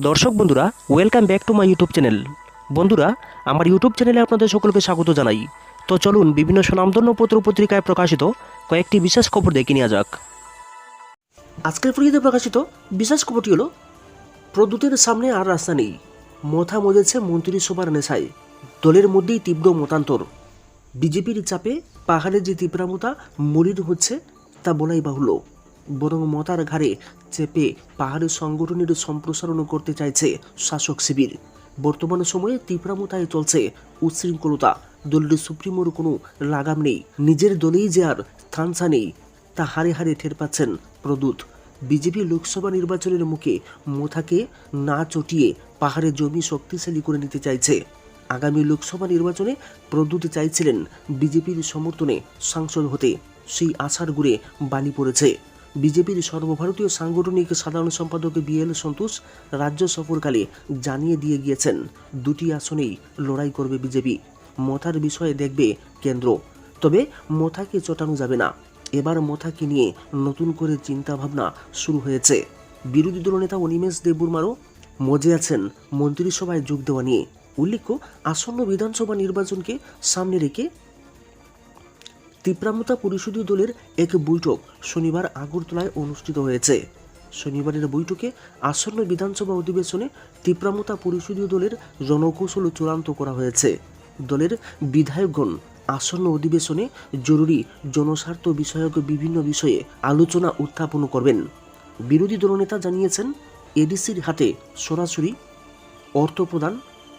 দর্শক বন্ধুরা, welcome back to my YouTube channel. বন্ধুরা, আমার ইউটিউব চ্যানেলে আপনাদের সকলকে স্বাগত জানাই। তো চলুন বিভিন্ন স্বনামধন্য পত্র পত্রিকায় প্রকাশিত কয়েকটি বিশেষ খবর দেখে নেওয়া যাক। আজকের ভিডিওতে প্রকাশিত বিশেষ খবরটি হলো, প্রদ্যুতের সামনে আর রাস্তা নেই, মথা মজেছে মন্ত্রিসভার নেশায়, দলের মধ্যেই তীব্র মতান্তর। বিজেপির চাপে পাহাড়ের যে তীব্রতা মলিন হচ্ছে তা বলাই বাহুল্য, বরং মতার ঘাড়ে চেপে পাহাড়ের সংগঠনের সম্প্রসারণ করতে চাইছে শাসক শিবির। বর্তমান সময়ে তীব্রতায় চলছে উচ্ছৃঙ্খলতা, দলের সুপ্রিমোর কোনো লাগাম নেই, নিজের দলেই যে আর স্থানসা নেই তা হারে হারে টের পাচ্ছেন প্রদ্যুৎ। বিজেপি লোকসভা নির্বাচনের মুখে মথাকে না চটিয়ে পাহাড়ে জমি শক্তিশালী করে নিতে চাইছে। আগামী লোকসভা নির্বাচনে প্রদ্যুৎ চাইছিলেন বিজেপির সমর্থনে সাংসদ হতে, সেই আশার গুড়ে বালি পড়েছে। বিজেপির সর্বভারতীয় সাংগঠনিক সাধারণ সম্পাদক বিএল সন্তোষ রাজ্য সফরকালে জানিয়ে দিয়ে গিয়েছেন, দুটি আসনেই লড়াই করবে বিজেপি, মথার বিষয়ে দেখবে কেন্দ্র। তবে মথাকে চটানো যাবে না, এবার মথাকে নিয়ে নতুন করে চিন্তাভাবনা শুরু হয়েছে। বিরোধী দলনেতা অনিমেষ দেববর্মারও মজে আছেন মন্ত্রিসভায় যোগ দেওয়া নিয়ে। উল্লেখ্য, আসন্ন বিধানসভা নির্বাচনকে সামনে রেখে তীব্রামতা পরিষদীয় দলের এক বৈঠক শনিবার আগরতলায় অনুষ্ঠিত হয়েছে। শনিবারের বৈঠকে আসন্ন বিধানসভা অধিবেশনে তীব্রামতা পরিষদীয় দলের রণকৌশল চূড়ান্ত করা হয়েছে। দলের বিধায়কগণ আসন্ন অধিবেশনে জরুরি জনস্বার্থ বিষয়ক বিভিন্ন বিষয়ে আলোচনা উত্থাপন করবেন। বিরোধী দলনেতা জানিয়েছেন, এডিসির হাতে সরাসরি অর্থ প্রদান,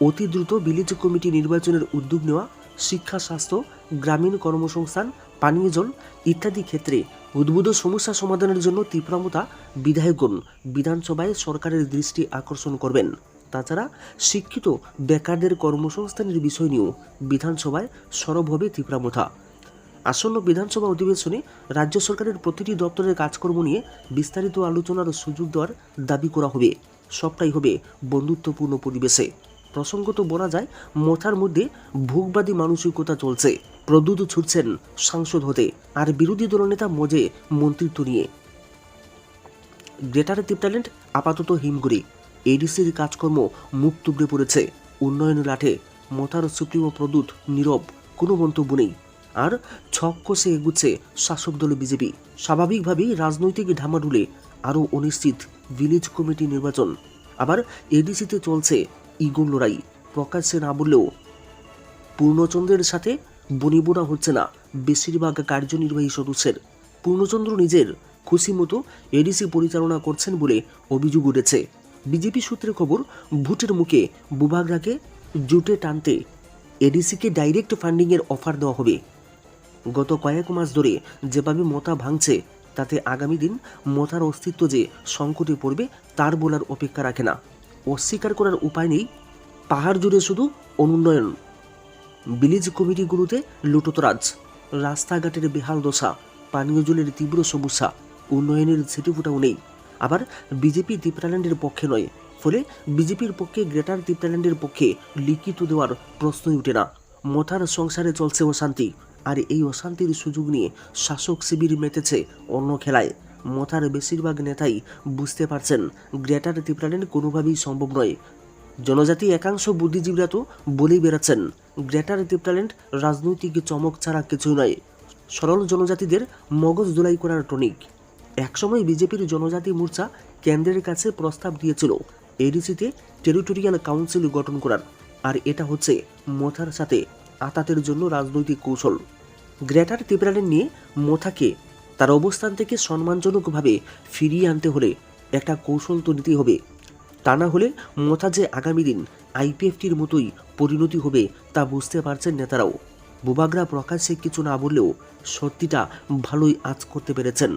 অতি দ্রুত ভিলেজ কমিটি নির্বাচনের উদ্যোগ নেওয়া, শিক্ষা, স্বাস্থ্য, গ্রামীণ কর্মসংস্থান, পানীয় জল ইত্যাদি ক্ষেত্রে উদ্ভূত সমস্যা সমাধানের জন্য তীব্রমতা বিধায়কগণ বিধানসভায় সরকারের দৃষ্টি আকর্ষণ করবেন। তাছাড়া শিক্ষিত বেকারদের কর্মসংস্থানের বিষয় নিয়েও বিধানসভায় সরব হবে তীব্রমতা। আসন্ন বিধানসভা অধিবেশনে রাজ্য সরকারের প্রতিটি দপ্তরের কাজকর্ম নিয়ে বিস্তারিত আলোচনার সুযোগ দেওয়ার দাবি করা হবে। সবটাই হবে বন্ধুত্বপূর্ণ পরিবেশে। প্রসঙ্গত বলা যায়, মথার মধ্যে ভোগবাদী মানসিকতা চলছে। প্রদ্যুৎ ছুটছেন সাংসদ হতে, আর বিরোধী দলনেতা মজে মন্ত্রিত্ব নিয়ে। গ্রেটার টিপট্যালেন্ট আপাতত হিমঘুরি, এডিসির কাজকর্ম মুখ তুবড়ে পড়েছে, উন্নয়ন লাঠে মথার সুপ্রিমো প্রদ্যুৎ নীরব, কোনো মন্তব্য নেই। আর ছক কষে এগুচ্ছে শাসক দল বিজেপি। স্বাভাবিকভাবেই রাজনৈতিক ঢামাডুলে আরও অনিশ্চিত ভিলেজ কমিটি নির্বাচন। আবার এডিসিতে চলছে ইগোর লড়াই। প্রকাশ্যে না বললেও পূর্ণচন্দ্রের সাথে বনিবনা হচ্ছে না বেশিরভাগ কার্যনির্বাহী সদস্যের। পূর্ণচন্দ্র নিজের খুশি মতো এডিসি পরিচালনা করছেন বলে অভিযোগ উঠেছে। বিজেপি সূত্রে খবর, ভোটের মুখে বুবাগরাকে জুটে টানতে এডিসিকে ডাইরেক্ট ফান্ডিংয়ের অফার দেওয়া হবে। গত কয়েক মাস ধরে যেভাবে মথা ভাঙছে, তাতে আগামী দিন মথার অস্তিত্ব যে সংকটে পড়বে তার বলার অপেক্ষা রাখে না। অস্বীকার করার উপায় নেই, পাহাড় জুড়ে শুধু অনুন্নয়ন, ভিলেজ কমিটিগুলোতে লুটোতরাজ, রাস্তাঘাটের বেহাল দশা, পানীয় জলের তীব্র সমস্যা, উন্নয়নের ছিটেফোঁটাও নেই। আবার বিজেপি তীব্রাল্যান্ডের পক্ষে নয়, ফলে বিজেপির পক্ষে গ্রেটার তীব্রাল্যান্ডের পক্ষে লিখিত দেওয়ার প্রশ্নই ওঠে না। মথার সংসারে চলছে অশান্তি, আর এই অশান্তির সুযোগ নিয়ে শাসক শিবির মেতেছে অন্য খেলায়। মথার বেশিরভাগ নেতাই বুঝতে পারছেন, গ্রেটার তীব্রাল্যান্ড কোনোভাবেই সম্ভব নয়। জনজাতি একাংশ বুদ্ধিজীবীরা তো বলেই বেড়াচ্ছেন, গ্রেটার তীব্রাল্যান্ড রাজনৈতিক চমক ছাড়া কিছুই নয়, সরল জনজাতিদের মগজ ধোলাই করার টনিক। একসময় বিজেপির জনজাতি মোর্চা কেন্দ্রের কাছে প্রস্তাব দিয়েছিল এডিসিতে টেরিটোরিয়াল কাউন্সিল গঠন করার, আর এটা হচ্ছে মথার সাথে আতাতের জন্য রাজনৈতিক কৌশল। গ্রেটার তীব্রাল্যান্ড নিয়ে মথাকে তার অবস্থান থেকে সম্মানজনকভাবে ফিরিয়ে আনতে হলে একটা কৌশল তো নিতেই হবে। তা না হলে মথা যে আগামী দিন আইপিএফটির মতোই পরিণতি হবে তা বুঝতে পারছেন নেতারাও। বুবাগরা প্রকাশ্যে কিছু না বললেও সত্যিটা ভালোই আঁচ করতে পেরেছেন।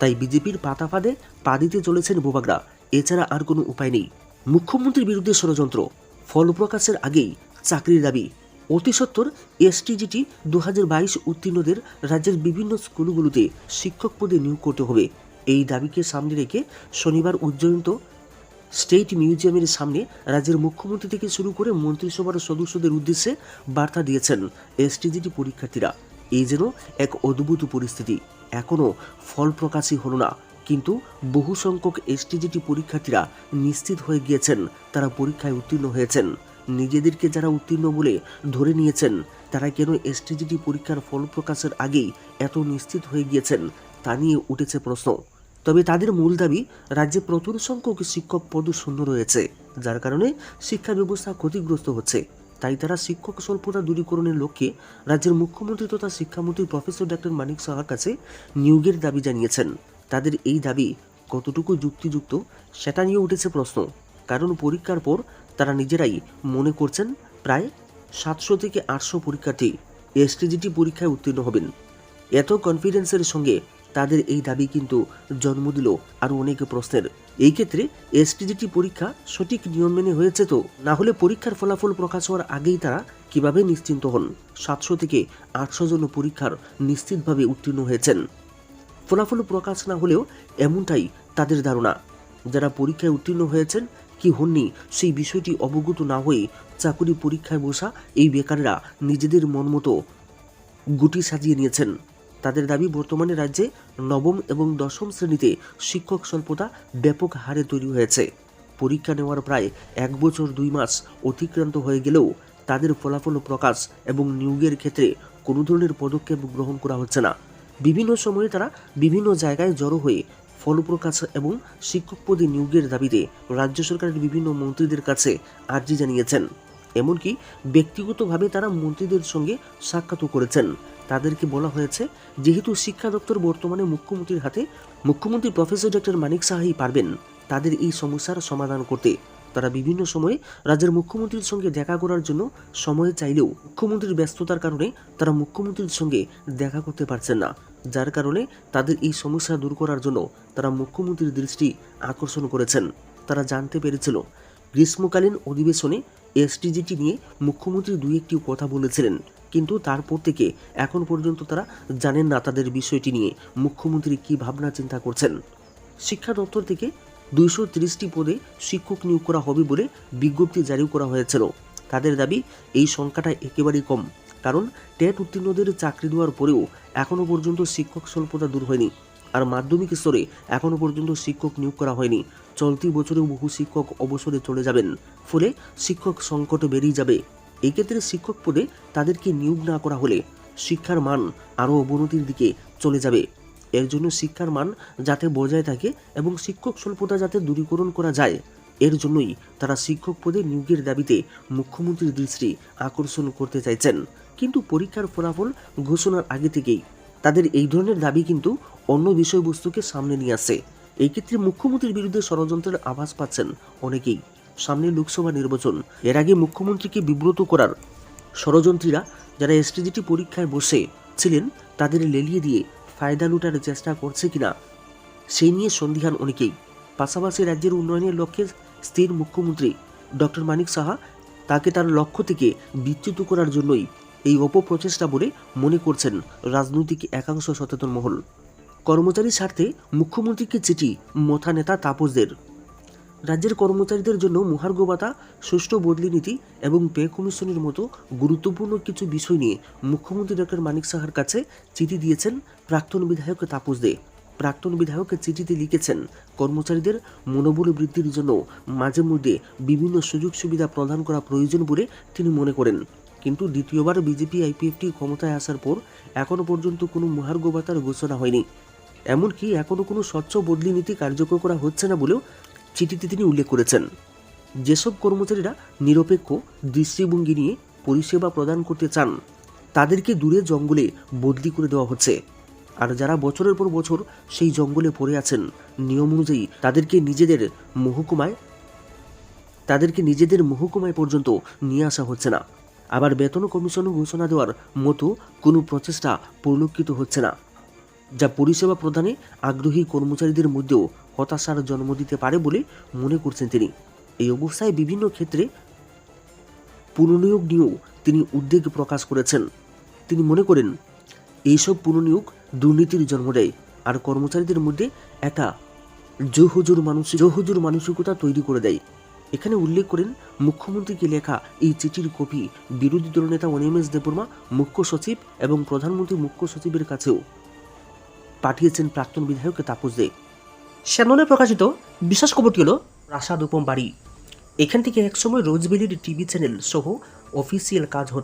তাই বিজেপির পাতা ফাঁদে পা দিতে চলেছেন বুবাগরা, এছাড়া আর কোনো উপায় নেই। মুখ্যমন্ত্রীর বিরুদ্ধে ষড়যন্ত্র, ফল প্রকাশের আগেই চাকরির দাবি। অতি সত্বর এসটিজিটি 2022 উত্তীর্ণদের রাজ্যের বিভিন্ন স্কুলগুলোতে শিক্ষক পদে নিয়োগ করতে হবে। এই দাবিকে সামনে রেখে শনিবার উজ্জয়ন্ত স্টেট মিউজিয়ামের সামনে রাজ্যের মুখ্যমন্ত্রী থেকে শুরু করে মন্ত্রিসভার সদস্যদের উদ্দেশ্যে বার্তা দিয়েছেন এসটিজিটি পরীক্ষার্থীরা। এই যেন এক অদ্ভুত পরিস্থিতি, এখনও ফল প্রকাশই হলো না। কিন্তু বহু সংখ্যক এসটিজিটি পরীক্ষার্থীরা নিশ্চিত হয়ে গিয়েছেন তারা পরীক্ষায় উত্তীর্ণ হয়েছেন। নিজেদেরকে যারা উত্তীর্ণ বলে ধরে নিয়েছেন তারা কেন এসটিজিটি পরীক্ষার ফল প্রকাশের আগেই এত নিশ্চিত হয়ে গিয়েছেন তা নিয়ে উঠেছে প্রশ্ন। তবে তাদের মূল দাবি, রাজ্যে প্রচুর সংখ্যক শিক্ষক পদ শূন্য রয়েছে, যার কারণে শিক্ষা ব্যবস্থা ক্ষতিগ্রস্ত হচ্ছে। তাই তারা শিক্ষক স্বল্পতা দূরীকরণের লক্ষ্যে রাজ্যের মুখ্যমন্ত্রী তথা শিক্ষামন্ত্রী প্রফেসর ডক্টর মানিক সাহার কাছে নিয়োগের দাবি জানিয়েছেন। তাদের এই দাবি কতটুকু যুক্তিযুক্ত সেটা নিয়ে উঠেছে প্রশ্ন। কারণ পরীক্ষার পর তারা নিজেরাই মনে করছেন প্রায় 700 থেকে 800 পরীক্ষার্থী এসটিজিটি পরীক্ষায় উত্তীর্ণ হবেন। এত কনফিডেন্সের সঙ্গে তাদের এই দাবি কিন্তু জন্ম দিল আরও অনেক প্রশ্নের। এই ক্ষেত্রে এসটিজিটি পরীক্ষা সঠিক নিয়ম মেনে হয়েছে তো? না হলে পরীক্ষার ফলাফল প্রকাশ হওয়ার আগেই তারা কিভাবে নিশ্চিন্ত হন 700 থেকে 800 জন পরীক্ষার নিশ্চিতভাবে উত্তীর্ণ হয়েছেন? ফলাফল প্রকাশ না হলেও এমনটাই তাদের ধারণা। যারা পরীক্ষায় উত্তীর্ণ হয়েছেন কি হননি সেই বিষয়টি অবগত না হয়ে চাকরি পরীক্ষায় বসা এই বেকাররা নিজেদের মন মতো গুটি সাজিয়ে নিয়েছেন। তাদের দাবি, বর্তমানে রাজ্যে নবম এবং দশম শ্রেণীতে শিক্ষক স্বল্পতা ব্যাপক হারে তৈরি হয়েছে। পরীক্ষা নেওয়ার প্রায় 1 বছর 2 মাস অতিক্রান্ত হয়ে গেলেও তাদের ফলাফল প্রকাশ এবং নিয়োগের ক্ষেত্রে কোনো ধরনের পদক্ষেপ গ্রহণ করা হচ্ছে না। বিভিন্ন সময়ে তারা বিভিন্ন জায়গায় জড়ো হয়ে ফল প্রকাশ এবং শিক্ষক পদে নিয়োগের দাবিতে রাজ্য সরকারের বিভিন্ন মন্ত্রীদের কাছে আর্জি জানিয়েছেন। এমনকি ব্যক্তিগতভাবে তারা মন্ত্রীদের সঙ্গে সাক্ষাৎও করেছেন। তাদেরকে বলা হয়েছে, যেহেতু শিক্ষা দপ্তর বর্তমানে মুখ্যমন্ত্রীর হাতে, মুখ্যমন্ত্রী প্রফেসর ডক্টর মানিক সাহাই পারবেন তাদের এই সমস্যার সমাধান করতে। তারা বিভিন্ন সময়ে রাজ্যের মুখ্যমন্ত্রীর সঙ্গে দেখা করার জন্য সময় চাইলেও মুখ্যমন্ত্রীর ব্যস্ততার কারণে তারা মুখ্যমন্ত্রীর সঙ্গে দেখা করতে পারছেন না, যার কারণে তাদের এই সমস্যা দূর করার জন্য তারা মুখ্যমন্ত্রীর দৃষ্টি আকর্ষণ করেছেন। তারা জানতে পেরেছিল গ্রীষ্মকালীন অধিবেশনে এসটিজিটি নিয়ে মুখ্যমন্ত্রী 2-1টি কথা বলেছিলেন, কিন্তু তারপর থেকে এখন পর্যন্ত তারা জানেন না তাদের বিষয়টি নিয়ে মুখ্যমন্ত্রী কী ভাবনা চিন্তা করছেন। শিক্ষা দপ্তর থেকে 230টি পদে শিক্ষক নিয়োগ করা হবে বলে বিজ্ঞপ্তি জারি করা হয়েছিল। তাদের দাবি, এই সংখ্যাটা একেবারেই কম, কারণ টেট উত্তীর্ণদের চাকরি দেওয়ার পরেও এখনও পর্যন্ত শিক্ষক স্বল্পতা দূর হয়নি। আর মাধ্যমিক স্তরে এখনও পর্যন্ত শিক্ষক নিয়োগ করা হয়নি। চলতি বছরেও বহু শিক্ষক অবসরে চলে যাবেন, ফলে শিক্ষক সংকট বেড়েই যাবে। এই ক্ষেত্রে শিক্ষক পদে তাদেরকে নিয়োগ না করা হলে শিক্ষার মান আরও অবনতির দিকে চলে যাবে। এর জন্য শিক্ষার মান যাতে বজায় থাকে এবং শিক্ষক স্বল্পতা যাতে দূরীকরণ করা যায়, এর জন্যই তারা শিক্ষক পদে নিয়োগের দাবিতে মুখ্যমন্ত্রীর দৃষ্টি আকর্ষণ করতে চাইছেন। কিন্তু পরীক্ষার ফলাফল ঘোষণার আগে থেকেই তাদের এই ধরনের দাবি কিন্তু অন্য বিষয়বস্তুকে সামনে নিয়ে আসে। এই ক্ষেত্রে মুখ্যমন্ত্রীর বিরুদ্ধে ষড়যন্ত্রের আভাস পাচ্ছেন অনেকেই। সামনে লোকসভা নির্বাচন, এর আগে মুখ্যমন্ত্রীকে বিব্রত করার ষড়যন্ত্রীরা যারা এসটিজিটি পরীক্ষায় বসে ছিলেন তাদের লেলিয়ে দিয়ে ফায়দা লুটার চেষ্টা করছে কিনা সেই নিয়ে সন্দিহান অনেকেই। পাশাপাশি রাজ্যের উন্নয়নের লক্ষ্যে স্থির মুখ্যমন্ত্রী ডক্টর মানিক সাহা তাকে তার লক্ষ্য থেকে বিচ্যুত করার জন্যই এই অপপ্রচেষ্টা বলে মনে করছেন রাজনৈতিক একাংশ সচেতন মহল। কর্মচারীর স্বার্থে মুখ্যমন্ত্রীকে চিঠি মথা নেতা তাপসদের। রাজ্যের কর্মচারীদের জন্য মহার্ঘ ভাতা, সুষ্ঠু বদলি নীতি এবং পে কমিশনের মতো গুরুত্বপূর্ণ কিছু বিষয় নিয়ে মুখ্যমন্ত্রী ডক্টর মানিক সাহার কাছে চিঠি দিয়েছেন প্রাক্তন বিধায়ক তাপস দে। প্রাক্তন বিধায়ক চিঠিতে লিখেছেন, কর্মচারীদের মনোবল বৃদ্ধির জন্য মাঝে মধ্যে বিভিন্ন সুযোগ সুবিধা প্রদান করা প্রয়োজন বলে তিনি মনে করেন। কিন্তু দ্বিতীয়বার বিজেপি আইপিএফটি ক্ষমতায় আসার পর এখনও পর্যন্ত কোনো মহার্ঘ ভাতার ঘোষণা হয়নি। এমনকি এখনও কোনো স্বচ্ছ বদলি নীতি কার্যকর করা হচ্ছে না বলেও চিঠিতে তিনি উল্লেখ করেছেন। যেসব কর্মচারীরা নিরপেক্ষ দৃষ্টিভঙ্গি নিয়ে পরিষেবা প্রদান করতে চান তাদেরকে দূরে জঙ্গলে বদলি করে দেওয়া হচ্ছে, আর যারা বছরের পর বছর সেই জঙ্গলে পড়ে আছেন নিয়ম অনুযায়ী তাদেরকে নিজেদের মহকুমায় পর্যন্ত নিয়ে আসা হচ্ছে না। আবার বেতন কমিশন ঘোষণা দেওয়ার মতো কোনো প্রচেষ্টা পরিলক্ষিত হচ্ছে না, যা পরিষেবা প্রদানে আগ্রহী কর্মচারীদের মধ্যেও হতাশার জন্ম দিতে পারে বলে মনে করছেন তিনি। এই অবস্থায় বিভিন্ন ক্ষেত্রে পুনর্নিয়োগ নিয়েও তিনি উদ্বেগ প্রকাশ করেছেন। তিনি মনে করেন এইসব পুনর্নিয়োগ দুর্নীতির জন্ম দেয় আর কর্মচারীদের মধ্যে একটা জোহুজুর মানসিকতা তৈরি করে দেয়। এখানে উল্লেখ করেন, মুখ্যমন্ত্রীকে লেখা এই চিঠির কপি বিরোধী দলনেতা অনিমেষ দেববর্মা, মুখ্য সচিব এবং প্রধানমন্ত্রী মুখ্য সচিবের কাছেও পাঠিয়েছেন প্রাক্তন বিধায়ক তাপস দে। চ্যানেলে প্রকাশিত বিশেষ খবরটি হলো প্রাসাদ উপম বাড়ি। এখান থেকে একসময় রোজভ্যালির টিভি চ্যানেল সহ অফিসিয়াল কাজ হতো।